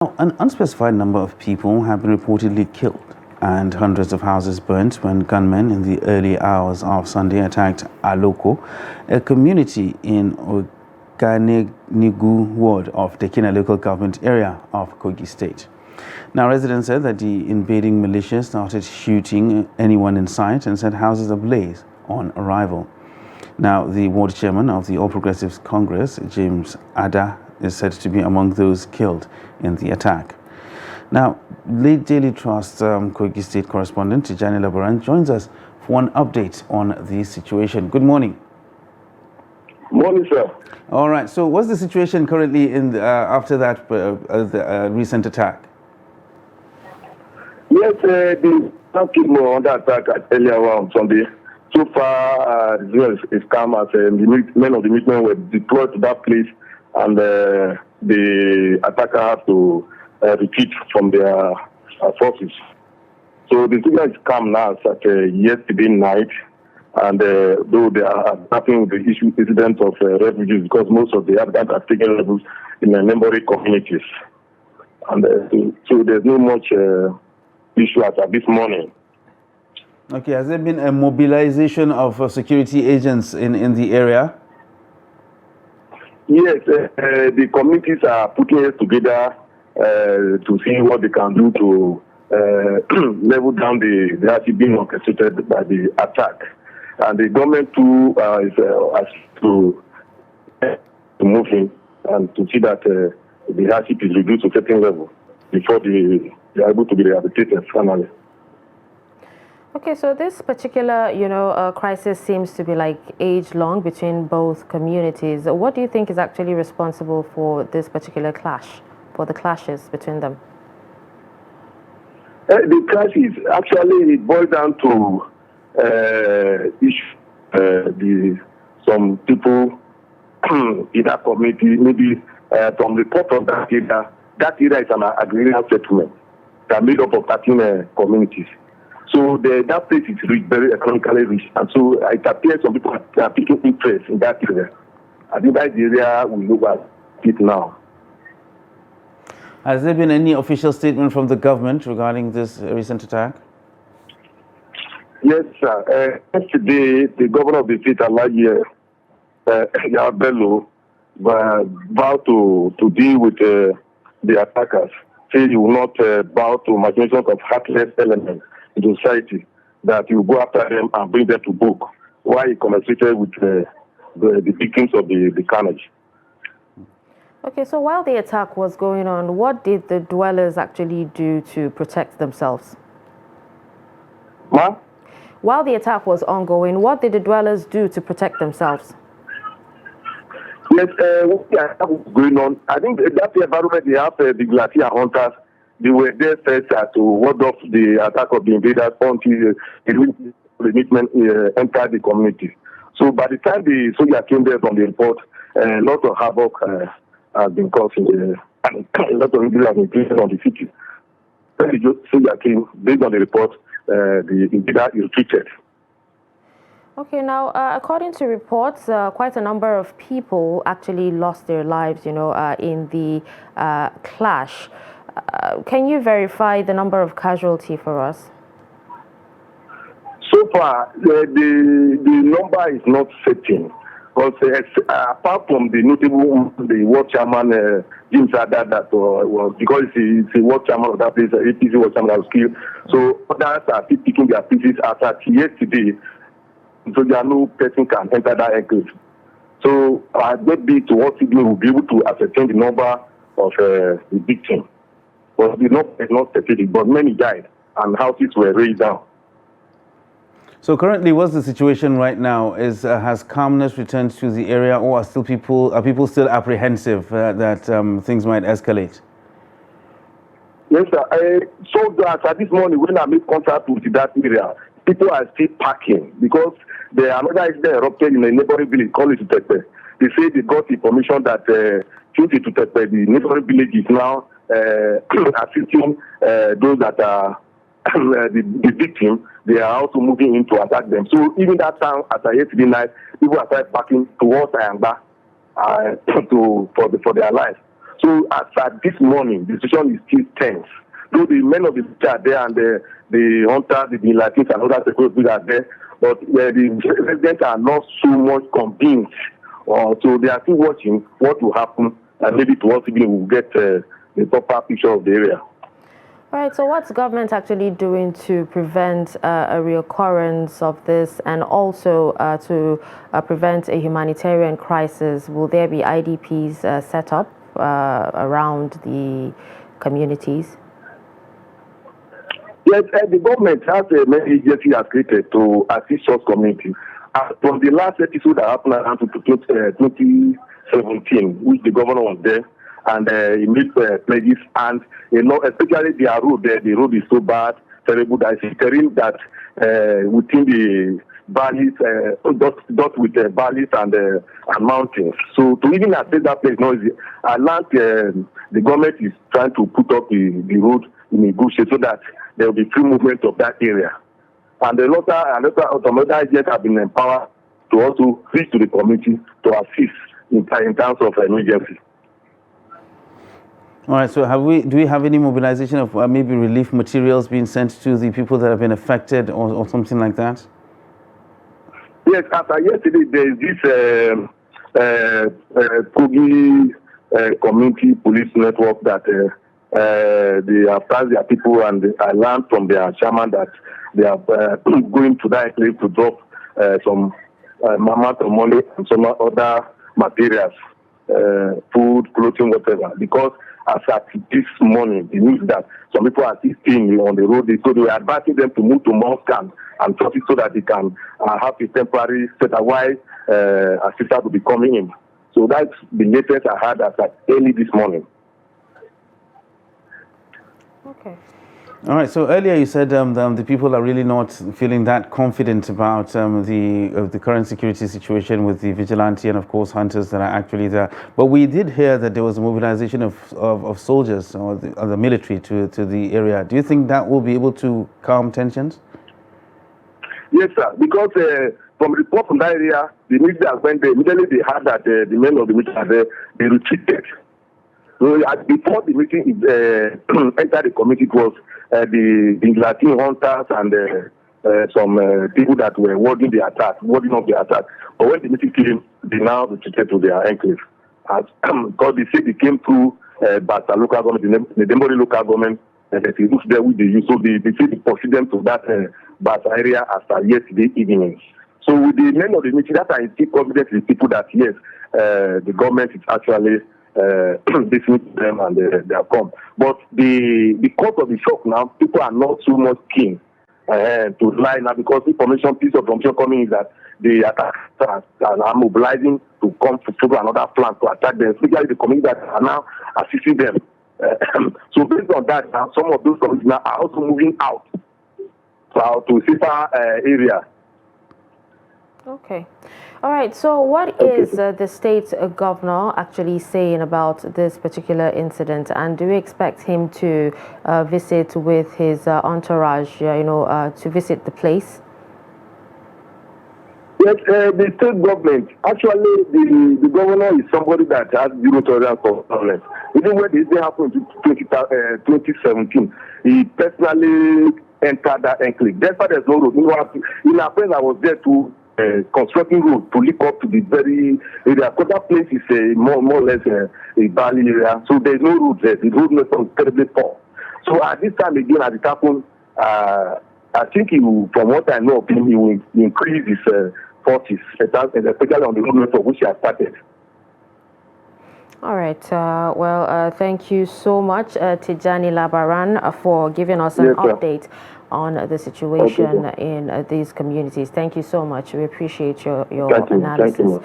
An unspecified number of people have been reportedly killed and hundreds of houses burnt when gunmen in the early hours of Sunday attacked Aloko, a community in Oganenigu ward of Tekina local government area of Kogi state. Now, residents said that the invading militia started shooting anyone in sight and set houses ablaze on arrival. Now, the ward chairman of the All Progressives Congress, James Ada, is said to be among those killed in the attack. Now, late Daily Trust Kogi State correspondent Tijani Laboran joins us for an update on the situation. Good morning. Morning, sir. All right. So, what's the situation currently in after that recent attack? Yes, the people were under attack earlier on Sunday. So far, is calm as the men of the movement were deployed to that place, and the attacker has to retreat from their forces. So the situation is calm now as at yesterday night, and though they are grappling with the incident of refugees, because most of the Afghans are taken refuge in the neighboring communities, and so there's no much issue as at this morning. Okay, has there been a mobilization of security agents in the area? Yes, the communities are putting it together to see what they can do to level down the actually being orchestrated by the attack. And the government too has to move in and to see that the hardship is reduced to a certain level before they are able to be rehabilitated finally. Okay, so this particular, crisis seems to be like age-long between both communities. What do you think is actually responsible for this particular clash, for the clashes between them? The clash is actually, it boils down to some people in that community, maybe from the top of that area is an agrarian settlement that made up of 13 communities. So that place is rich, very economically rich, and so it appears some people are taking interest in that area. I think that's the area we look at it now. Has there been any official statement from the government regarding this recent attack? Yes, sir. Yesterday, the governor of the state, Alaye Bello, vowed to deal with the attackers. Say he will not bow to machinations of heartless elements in society, that he will go after them and bring them to book, while he compensated with the victims of the carnage. Okay, so while the attack was going on, what did the dwellers actually do to protect themselves? Ma? While the attack was ongoing, what did the dwellers do to protect themselves? Yes, what the attack was going on, I think that the environment, they have the glacier hunters. They were there first to ward off the attack of the invaders until the movement entered the community. So by the time the soldier came there from the report, a lot of havoc has been caused, and a lot of injuries have been placed on the city. When the soldier came, based on the report, the invader retreated. Okay, now, according to reports, quite a number of people actually lost their lives, in the clash. Can you verify the number of casualty for us? So far, the number is not certain. Because apart from the notable, the world chairman, James Ada, that was because he's a world chairman of that place, APC world chairman that was killed. So others are still picking their pieces as at yesterday. So there are no person can enter that enclave. So I get big to what we will be able to ascertain the number of the victims. But the number is not specific, but many died and houses were raised down. So currently, what's the situation right now? Has calmness returned to the area, or are people still apprehensive that things might escalate? Yes, sir. So that at this morning, when I make contact with that area, people are still packing because another incident erupted in a neighboring village called Itutepe. They say they got information that since Itutepe, the neighboring village is now assisting those that are the victim. They are also moving in to attack them. So even that time, as I yesterday night, people are started packing towards Ayangba for their lives. So as at this morning, the situation is still tense. Though the men of the military are there and the hunters, the Latins and other security are there, but the residents are not so much convinced. So they are still watching what will happen, and maybe towards evening we'll get the proper picture of the area. All right, so what's government actually doing to prevent a reoccurrence of this, and also to prevent a humanitarian crisis? Will there be IDPs set up around the communities? Yes, the government has many agencies has created to assist such communities. From the last episode that happened around 2017, which the governor was there, and he made pledges, and especially their road there, the road is so bad, terrible, that it's terrain that within the valleys, dot with valleys and mountains. So to even access that place, no easy. The government is trying to put up the road in a good shape so that there will be free movement of that area. And another agents have been empowered to also reach to the community to assist in terms of emergency. All right, so do we have any mobilization of maybe relief materials being sent to the people that have been affected or something like that? Yes, after yesterday, there is this Kogi community police network that they have tasked their people, and I learned from their chairman that they are going to that place to drop some amount of money and some other materials, food, clothing, whatever, because as at this morning, the news that some people are still staying on the road, so they were advising them to move to mosque and traffic so that they can have a temporary setup while assistance will be coming in. So that's the latest I had as at early this morning. Okay. All right. So earlier you said the people are really not feeling that confident about the current security situation with the vigilante and of course hunters that are actually there. But we did hear that there was a mobilization of soldiers or the military to the area. Do you think that will be able to calm tensions? Yes, sir. Because from report from that area, the military went there. Immediately they heard that the men of the military are there, they retreated. So before the meeting entered the committee, it was the Latin hunters and some people that were warding off the attack. But when the meeting came, they now retreated to their enclave. Because they say they came through Bata local government, the Dembori local government, and they reached there with the youth. So they say they pursued them to that Bata area after yesterday evening. So with the men of the meeting, that I see confidence in people that yes, the government is actually listening to them and they have come. But the cause of the shock now, people are not so much keen to lie now, because piece of information coming is that the attackers are mobilizing to come to another plan to attack them, especially the community that are now assisting them. So based on that, now, some of those communities now are also moving out to safer area. Okay. All right. So what is the state governor actually saying about this particular incident? And do you expect him to visit with his entourage, to visit the place? Yes, the state government, actually the governor is somebody that has zero tolerance for violence. Even when this happened in 2017, he personally entered that enclave. Despite there's no road. In our place, I was there to constructing road to link up to the very area. Because that place is more or less a valley area. So there's no road there. The road network is terribly poor. So at this time again, as it happened, I think he will, from what I know of him, he will increase his forces, especially on the road network which he has started. All right. Thank you so much, Tijani Labaran, for giving us an update on the situation in these communities. Thank you so much. We appreciate your analysis.